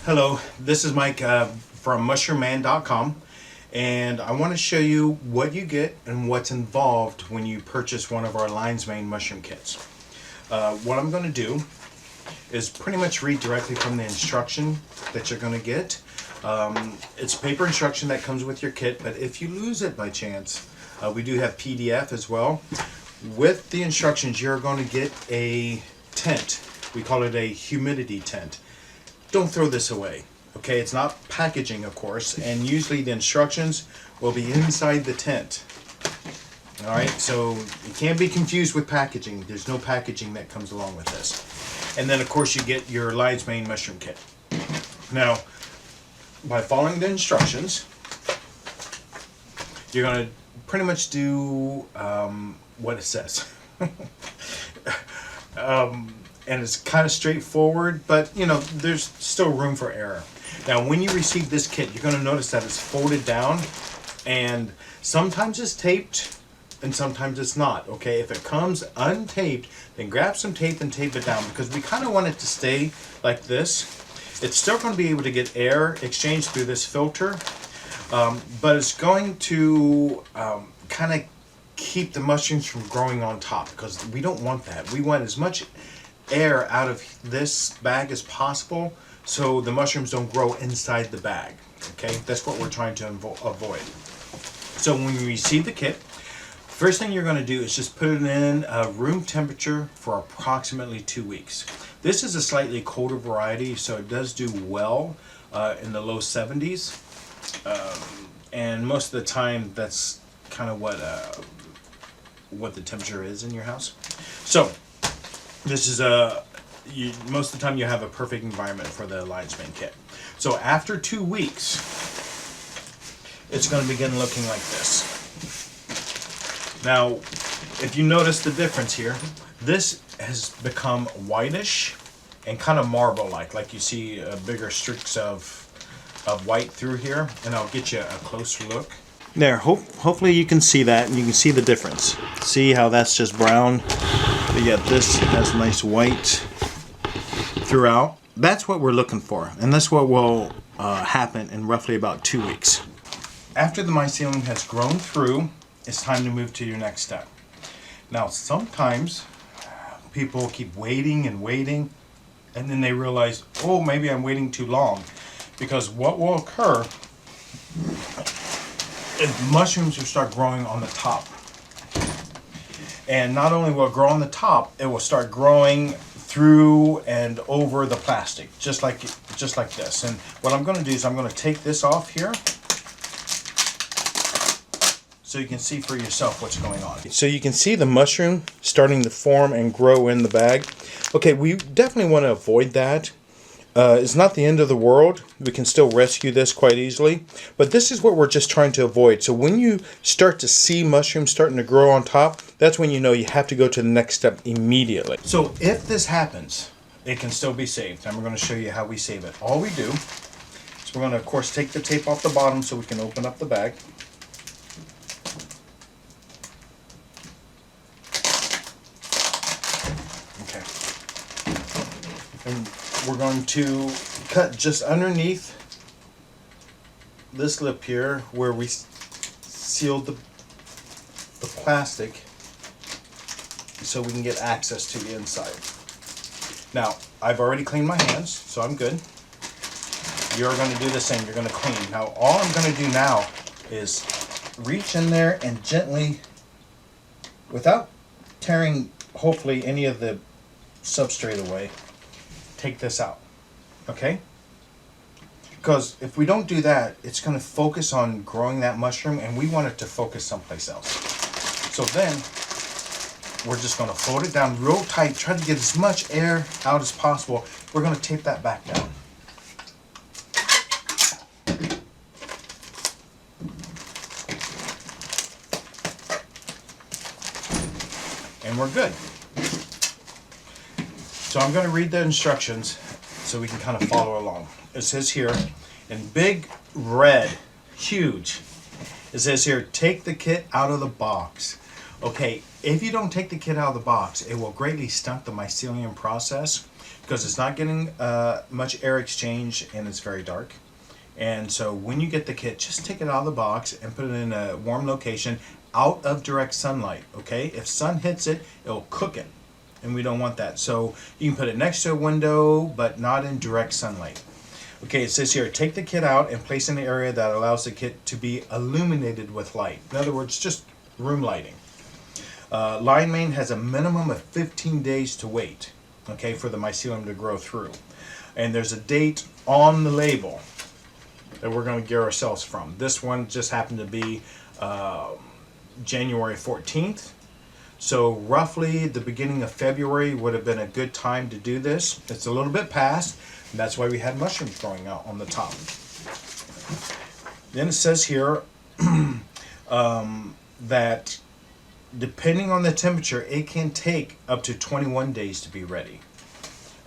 Hello, this is Mike from mushroomman.com, and I want to show you what you get and what's involved when you purchase one of our Lion's Mane mushroom kits. What I'm going to do is pretty much read directly from the instruction that you're going to get. It's paper instruction that comes with your kit, but if you lose it by chance, we do have PDF as well. With the instructions, you're going to get a tent. We call it a humidity tent. Don't throw this away, okay? It's not packaging, of course, and usually the instructions will be inside the tent. All right, so it can't be confused with packaging. There's no packaging that comes along with this. And then, of course, you get your Lion's Mane mushroom kit. Now, by following the instructions, you're going to pretty much do what it says. And it's kind of straightforward, but you know, there's still room for error. Now, when you receive this kit, you're going to notice that it's folded down, and sometimes it's taped and sometimes it's not. Okay, if it comes untaped, then grab some tape and tape it down, because we kind of want it to stay like this. It's still going to be able to get air exchanged through this filter, but it's going to kind of keep the mushrooms from growing on top, because we don't want that. We want as much air out of this bag as possible so the mushrooms don't grow inside the bag. Okay, that's what we're trying to avoid. So when you receive the kit, first thing you're going to do is just put it in room temperature for approximately 2 weeks. This is a slightly colder variety, so it does do well in the low 70s, and most of the time that's kind of what the temperature is in your house. So this is most of the time you have a perfect environment for the Lion's Mane kit. So after 2 weeks, it's going to begin looking like this. Now, if you notice the difference here, this has become whitish and kind of marble-like. Like you see bigger streaks of white through here, and I'll get you a closer look. There, hopefully you can see that, and you can see the difference. See how that's just brown, but yet this has nice white throughout. That's what we're looking for, and that's what will happen in roughly about 2 weeks. After the mycelium has grown through, it's time to move to your next step. Now, sometimes people keep waiting and waiting, and then they realize, oh, maybe I'm waiting too long, because what will occur is mushrooms will start growing on the top. And not only will it grow on the top, it will start growing through and over the plastic, just like this. And what I'm going to do is I'm going to take this off here so you can see for yourself what's going on. So you can see the mushroom starting to form and grow in the bag. Okay, we definitely want to avoid that. It's not the end of the world. We can still rescue this quite easily. But this is what we're just trying to avoid. So when you start to see mushrooms starting to grow on top, that's when you know you have to go to the next step immediately. So if this happens, it can still be saved. And we're going to show you how we save it. All we do is we're going to, of course, take the tape off the bottom so we can open up the bag. Okay. And we're going to cut just underneath this lip here where we sealed the plastic so we can get access to the inside. Now, I've already cleaned my hands, so I'm good. You're going to do the same. You're going to clean. Now, all I'm going to do now is reach in there and gently, without tearing, hopefully, any of the substrate away, take this out, okay? Because if we don't do that, it's going to focus on growing that mushroom, and we want it to focus someplace else. So then, we're just going to fold it down real tight, try to get as much air out as possible. We're going to tape that back down. And we're good. So I'm going to read the instructions so we can kind of follow along. It says here in big red, huge, it says here, take the kit out of the box. Okay, if you don't take the kit out of the box, it will greatly stunt the mycelium process because it's not getting much air exchange and it's very dark. And so when you get the kit, just take it out of the box and put it in a warm location out of direct sunlight, okay? If sun hits it, it'll cook it, and we don't want that. So you can put it next to a window, but not in direct sunlight. Okay, it says here, take the kit out and place in an area that allows the kit to be illuminated with light. In other words, just room lighting. Lion mane has a minimum of 15 days to wait, okay, for the mycelium to grow through. And there's a date on the label that we're going to gear ourselves from. This one just happened to be January 14th. So roughly the beginning of February would have been a good time to do this. It's a little bit past, and that's why we had mushrooms growing out on the top. Then it says here that depending on the temperature, it can take up to 21 days to be ready.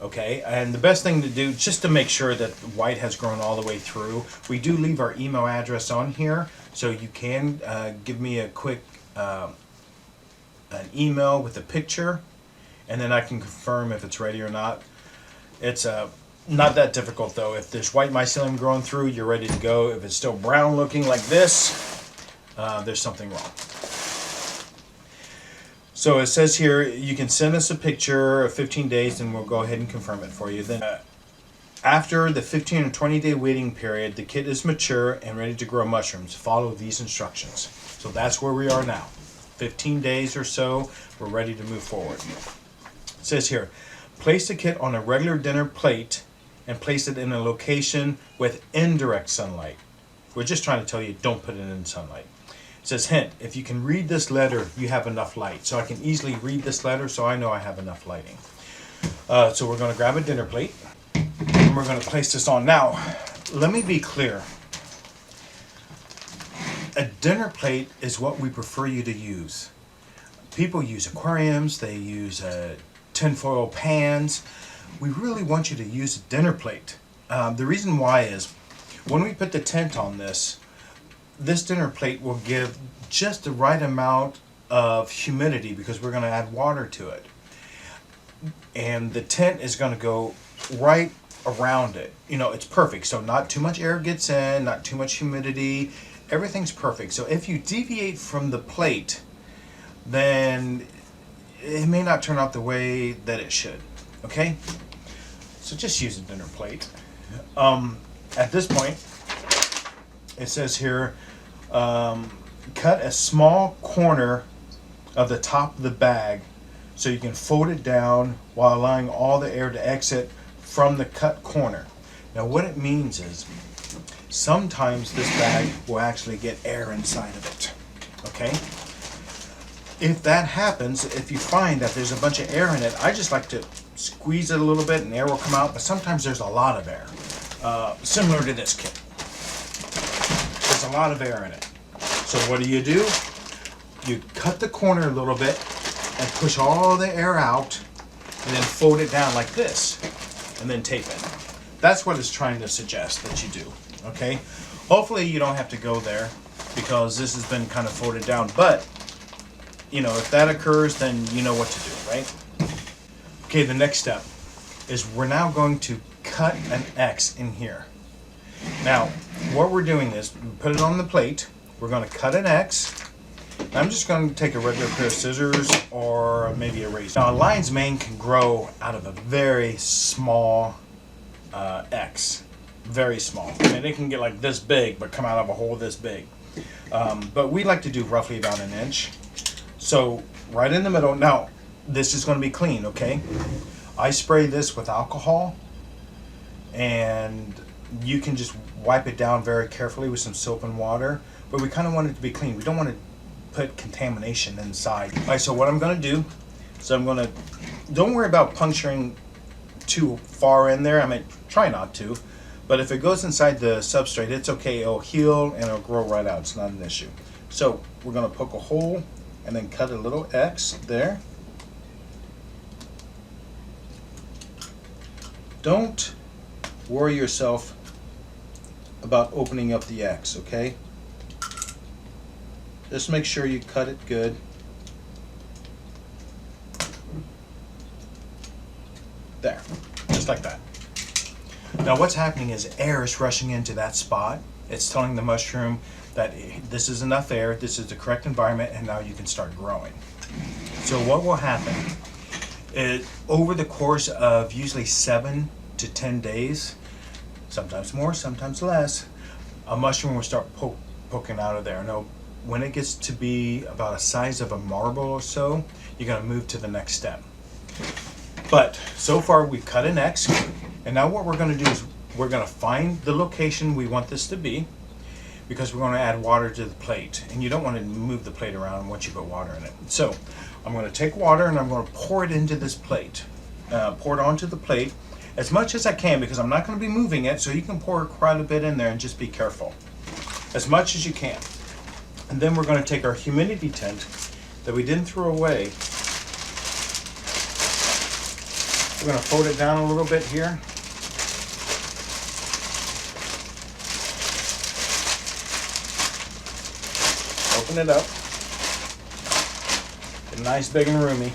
Okay, and the best thing to do, just to make sure that the white has grown all the way through, we do leave our email address on here, so you can give me a quick an email with a picture, and then I can confirm if it's ready or not. It's not that difficult though. If there's white mycelium growing through, you're ready to go. If it's still brown looking like this, there's something wrong. So it says here, you can send us a picture of 15 days and we'll go ahead and confirm it for you. Then after the 15 or 20 day waiting period, the kit is mature and ready to grow mushrooms. Follow these instructions. So that's where we are now. 15 days or so, we're ready to move forward. It says here, place the kit on a regular dinner plate and place it in a location with indirect sunlight. We're just trying to tell you, don't put it in sunlight. It says, hint, if you can read this letter, you have enough light. So I can easily read this letter, so I know I have enough lighting. So we're going to grab a dinner plate, and we're going to place this on. Now, let me be clear. A dinner plate is what we prefer you to use. People use aquariums, they use tinfoil pans. We really want you to use a dinner plate. The reason why is, when we put the tent on this dinner plate will give just the right amount of humidity because we're going to add water to it. And the tent is going to go right around it. You know, it's perfect. So not too much air gets in, not too much humidity. Everything's perfect. So if you deviate from the plate, then it may not turn out the way that it should. Okay? So just use a dinner plate. At this point, it says here, cut a small corner of the top of the bag so you can fold it down while allowing all the air to exit from the cut corner. Now what it means is, sometimes this bag will actually get air inside of it. Okay? If that happens, if you find that there's a bunch of air in it, I just like to squeeze it a little bit and air will come out, but sometimes there's a lot of air. Similar to this kit. There's a lot of air in it. So what do? You cut the corner a little bit and push all the air out and then fold it down like this and then tape it. That's what it's trying to suggest that you do. Okay? Hopefully you don't have to go there because this has been kind of folded down, but you know, if that occurs, then you know what to do, right? Okay, the next step is we're now going to cut an X in here. Now, what we're doing is, we put it on the plate, we're going to cut an X. I'm just going to take a regular pair of scissors or maybe a razor. Now, a lion's mane can grow out of a very small X. Very small. I mean, it can get like this big, but come out of a hole this big. But we like to do roughly about an inch. So, right in the middle. Now, this is going to be clean, okay? I spray this with alcohol, and you can just wipe it down very carefully with some soap and water, but we kind of want it to be clean. We don't want to put contamination inside. All right, so what I'm going to do is don't worry about puncturing too far in there. I mean, try not to, but if it goes inside the substrate, it's okay. It'll heal and it'll grow right out. It's not an issue. So we're going to poke a hole and then cut a little X there. Don't worry yourself about opening up the X, okay? Just make sure you cut it good. There, just like that. Now what's happening is air is rushing into that spot. It's telling the mushroom that this is enough air, this is the correct environment, and now you can start growing. So what will happen is over the course of usually 7 to 10 days, sometimes more, sometimes less, a mushroom will start poking out of there. Now, when it gets to be about a size of a marble or so, you're going to move to the next step. But so far we've cut an X, and now what we're going to do is we're going to find the location we want this to be, because we're going to add water to the plate, and you don't want to move the plate around once you put water in it. So I'm going to take water and I'm going to pour it into this plate, pour it onto the plate as much as I can, because I'm not going to be moving it, so you can pour quite a bit in there and just be careful as much as you can. And then we're going to take our humidity tent that we didn't throw away. We're going to fold it down a little bit here. Open it up. Get nice, big, and roomy.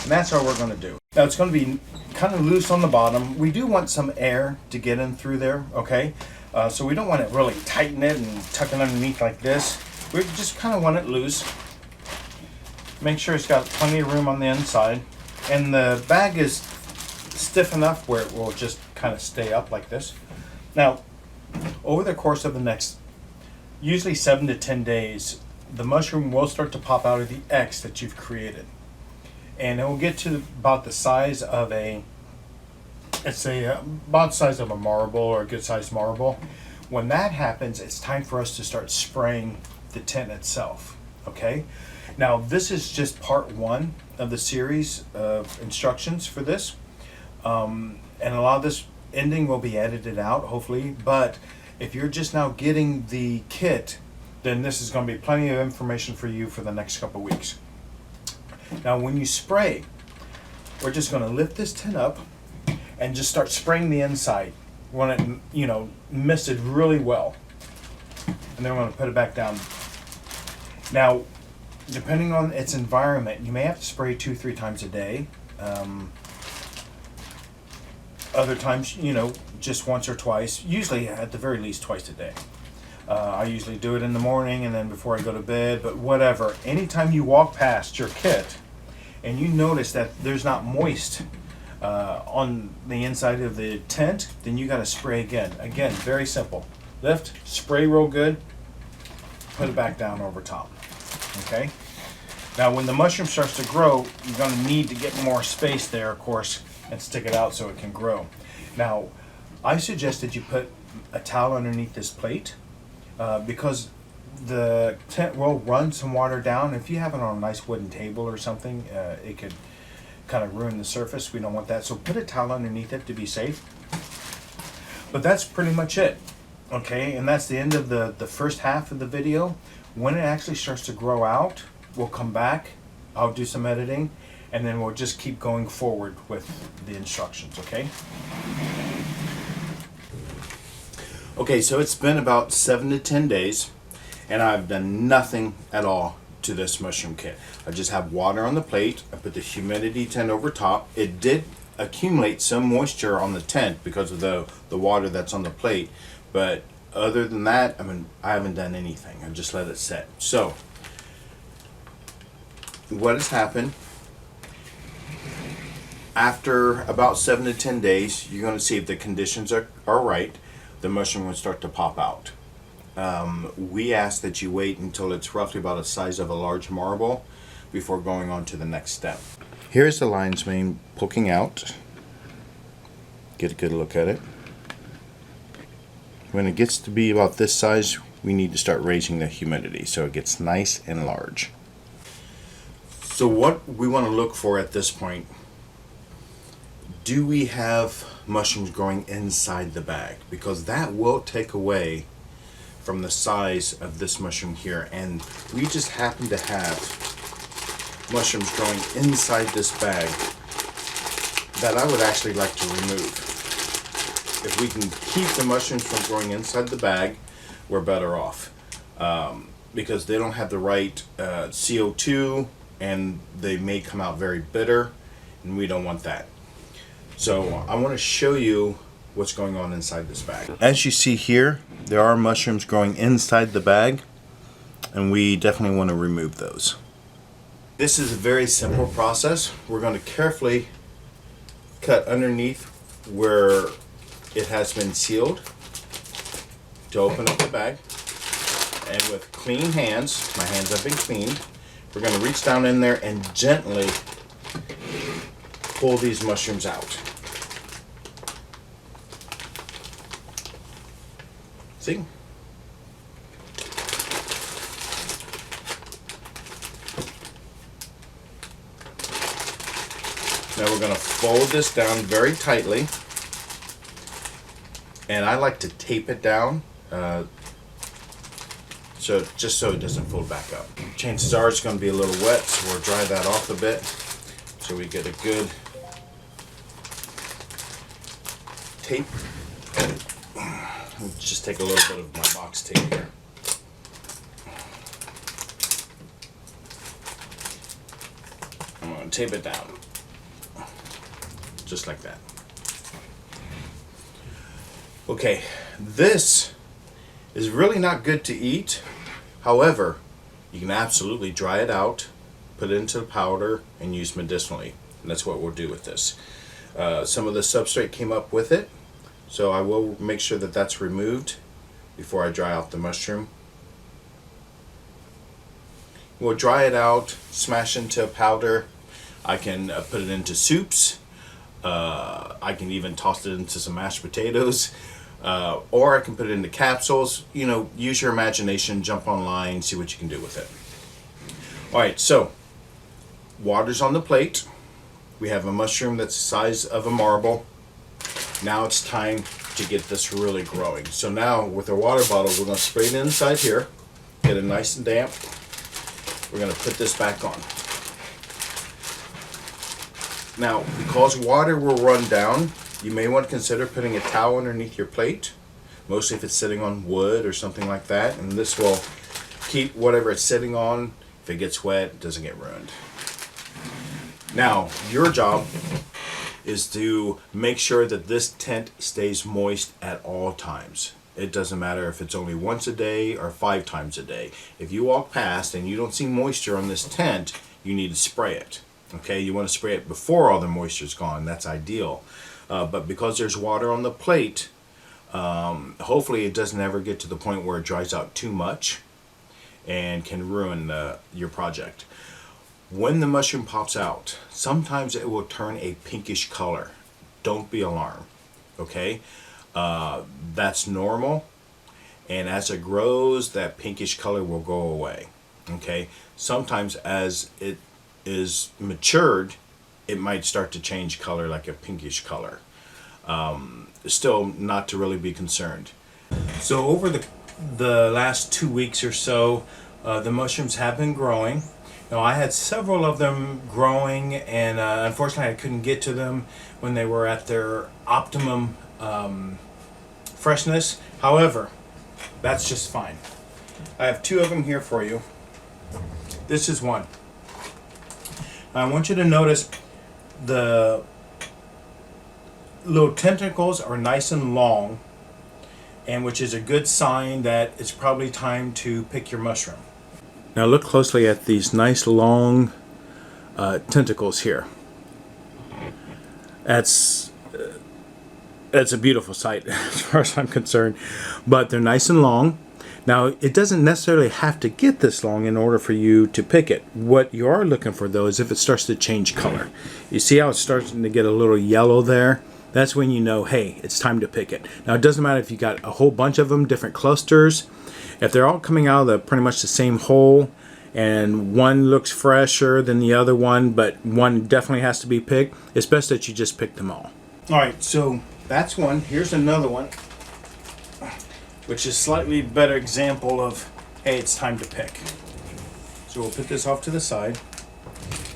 And that's how we're going to do. Now it's going to be kind of loose on the bottom. We do want some air to get in through there, okay? So we don't want to really tighten it and tuck it underneath like this. We just kind of want it loose. Make sure it's got plenty of room on the inside. And the bag is stiff enough where it will just kind of stay up like this. Now, over the course of the next, usually 7 to 10 days, the mushroom will start to pop out of the X that you've created. And it will get to about the size of a, let's say about the size of a marble or a good sized marble. When that happens, it's time for us to start spraying the tent itself, okay? Now this is just part 1 of the series of instructions for this. And a lot of this ending will be edited out, hopefully, but if you're just now getting the kit, then this is going to be plenty of information for you for the next couple weeks. Now when you spray, we're just going to lift this tin up and just start spraying the inside. We want it, you know, misted really well. And then we're going to put it back down. Now, depending on its environment, you may have to spray 2-3 times a day. Other times, you know, just once or twice. Usually, at the very least, twice a day. I usually do it in the morning and then before I go to bed, but whatever. Anytime you walk past your kit and you notice that there's not moist on the inside of the tent, then you got to spray again. Again, very simple. Lift, spray real good, put it back down over top. Okay? Now, when the mushroom starts to grow, you're going to need to get more space there, of course, and stick it out so it can grow. Now, I suggested you put a towel underneath this plate because the tent will run some water down. If you have it on a nice wooden table or something, it could kind of ruin the surface. We don't want that. So put a towel underneath it to be safe. But that's pretty much it. Okay, and that's the end of the first half of the video. When it actually starts to grow out, we'll come back. I'll do some editing, and then we'll just keep going forward with the instructions, okay? Okay, so it's been about 7 to 10 days, and I've done nothing at all to this mushroom kit. I just have water on the plate. I put the humidity tent over top. It did accumulate some moisture on the tent because of the water that's on the plate, but other than that, I mean, I haven't done anything. I just let it set. So, what has happened? After about 7 to 10 days, you're going to see if the conditions are right. The mushroom will start to pop out. We ask that you wait until it's roughly about the size of a large marble before going on to the next step. Here's the lion's mane poking out. Get a good look at it. When it gets to be about this size, we need to start raising the humidity so it gets nice and large. So what we want to look for at this point, do we have mushrooms growing inside the bag? Because that will take away from the size of this mushroom here, and we just happen to have mushrooms growing inside this bag that I would actually like to remove. If we can keep the mushrooms from growing inside the bag, we're better off, because they don't have the right CO2 and they may come out very bitter, and we don't want that. So I want to show you what's going on inside this bag. As you see here, there are mushrooms growing inside the bag, and we definitely want to remove those. This is a very simple process. We're going to carefully cut underneath where it has been sealed to open up the bag. And with clean hands, my hands have been cleaned, we're going to reach down in there and gently pull these mushrooms out. See? Now we're going to fold this down very tightly, and I like to tape it down just so it doesn't fold back up. Chances are it's going to be a little wet, so we'll dry that off a bit so we get a good tape. Let's just take a little bit of my box tape here. I'm going to tape it down just like that. Okay, this is really not good to eat. However, you can absolutely dry it out, put it into powder, and use medicinally. And that's what we'll do with this. Some of the substrate came up with it, so I will make sure that that's removed before I dry out the mushroom. We'll dry it out, smash into powder. I can put it into soups. I can even toss it into some mashed potatoes. Or I can put it into capsules. You know, use your imagination, jump online, see what you can do with it. Alright, so water's on the plate. We have a mushroom that's the size of a marble. Now it's time to get this really growing. So now with our water bottle, we're going to spray it inside here, get it nice and damp. We're going to put this back on. Now, because water will run down, you may want to consider putting a towel underneath your plate, mostly if it's sitting on wood or something like that, and this will keep whatever it's sitting on. If it gets wet, it doesn't get ruined. Now, your job is to make sure that this tent stays moist at all times. It doesn't matter if it's only once a day or 5 times a day. If you walk past and you don't see moisture on this tent, you need to spray it. Okay, you want to spray it before all the moisture's gone. That's ideal. But because there's water on the plate, hopefully it doesn't ever get to the point where it dries out too much and can ruin your project. When the mushroom pops out, sometimes it will turn a pinkish color. Don't be alarmed, okay? That's normal, and as it grows, that pinkish color will go away, okay? Sometimes as it is matured, it might start to change color like a pinkish color. Still not to really be concerned. So over the last 2 weeks or so, the mushrooms have been growing. Now I had several of them growing, and unfortunately I couldn't get to them when they were at their optimum freshness. However, that's just fine. I have 2 of them here for you. This is one. I want you to notice the little tentacles are nice and long, and which is a good sign that it's probably time to pick your mushroom. Now look closely at these nice long tentacles here. That's a beautiful sight as far as I'm concerned, but they're nice and long. Now, it doesn't necessarily have to get this long in order for you to pick it. What you are looking for, though, is if it starts to change color. You see how it's starting to get a little yellow there? That's when you know, hey, it's time to pick it. Now, it doesn't matter if you got a whole bunch of them, different clusters. If they're all coming out of pretty much the same hole, and one looks fresher than the other one, but one definitely has to be picked, it's best that you just pick them all. All right, so that's one. Here's another one, which is slightly better example of, hey, it's time to pick. So we'll put this off to the side,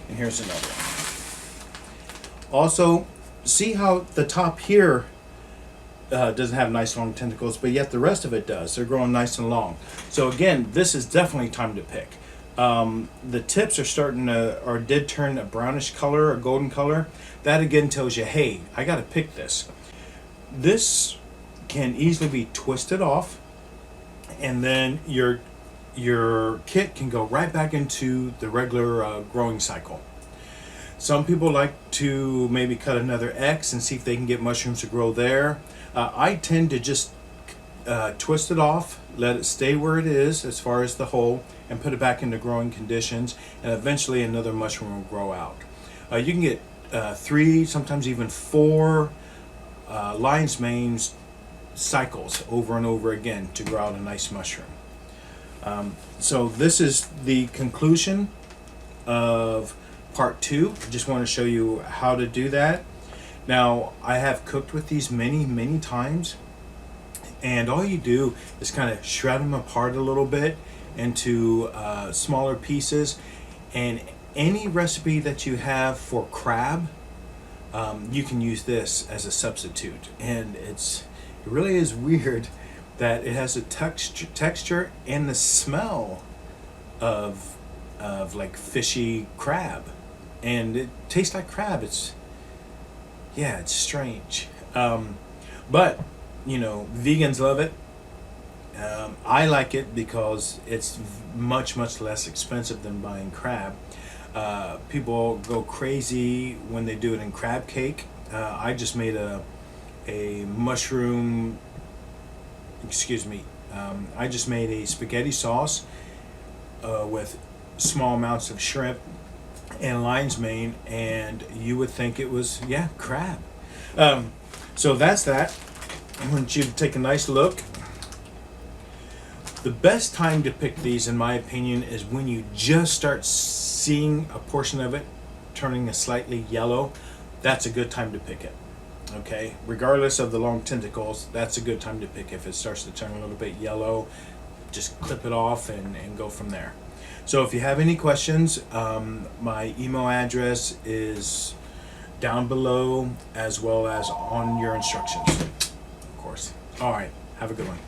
and here's another one. Also, see how the top here doesn't have nice long tentacles, but yet the rest of it does. They're growing nice and long. So again, this is definitely time to pick. The tips are starting to, or did turn a brownish color, a golden color. That again tells you, hey, I got to pick this. This can easily be twisted off, and then your kit can go right back into the regular growing cycle. Some people like to maybe cut another X and see if they can get mushrooms to grow there. I tend to just twist it off, let it stay where it is as far as the hole, and put it back into growing conditions, and eventually another mushroom will grow out. You can get 3, sometimes even 4 lion's manes cycles over and over again to grow out a nice mushroom. So this is the conclusion of part 2. I just want to show you how to do that. Now, I have cooked with these many times, and all you do is kind of shred them apart a little bit into smaller pieces. And any recipe that you have for crab, you can use this as a substitute. And it really is weird that it has a texture and the smell of like fishy crab, and it tastes like crab. It's strange, but vegans love it. I like it because it's much less expensive than buying crab. People go crazy when they do it in crab cake. I just made a mushroom. Excuse me. I just made a spaghetti sauce with small amounts of shrimp and lion's mane, and you would think it was crab. So that's that. I want you to take a nice look. The best time to pick these, in my opinion, is when you just start seeing a portion of it turning a slightly yellow. That's a good time to pick it. Okay, regardless of the long tentacles, that's a good time to pick. If it starts to turn a little bit yellow, just clip it off and go from there. So if you have any questions, my email address is down below, as well as on your instructions, of course. All right, have a good one.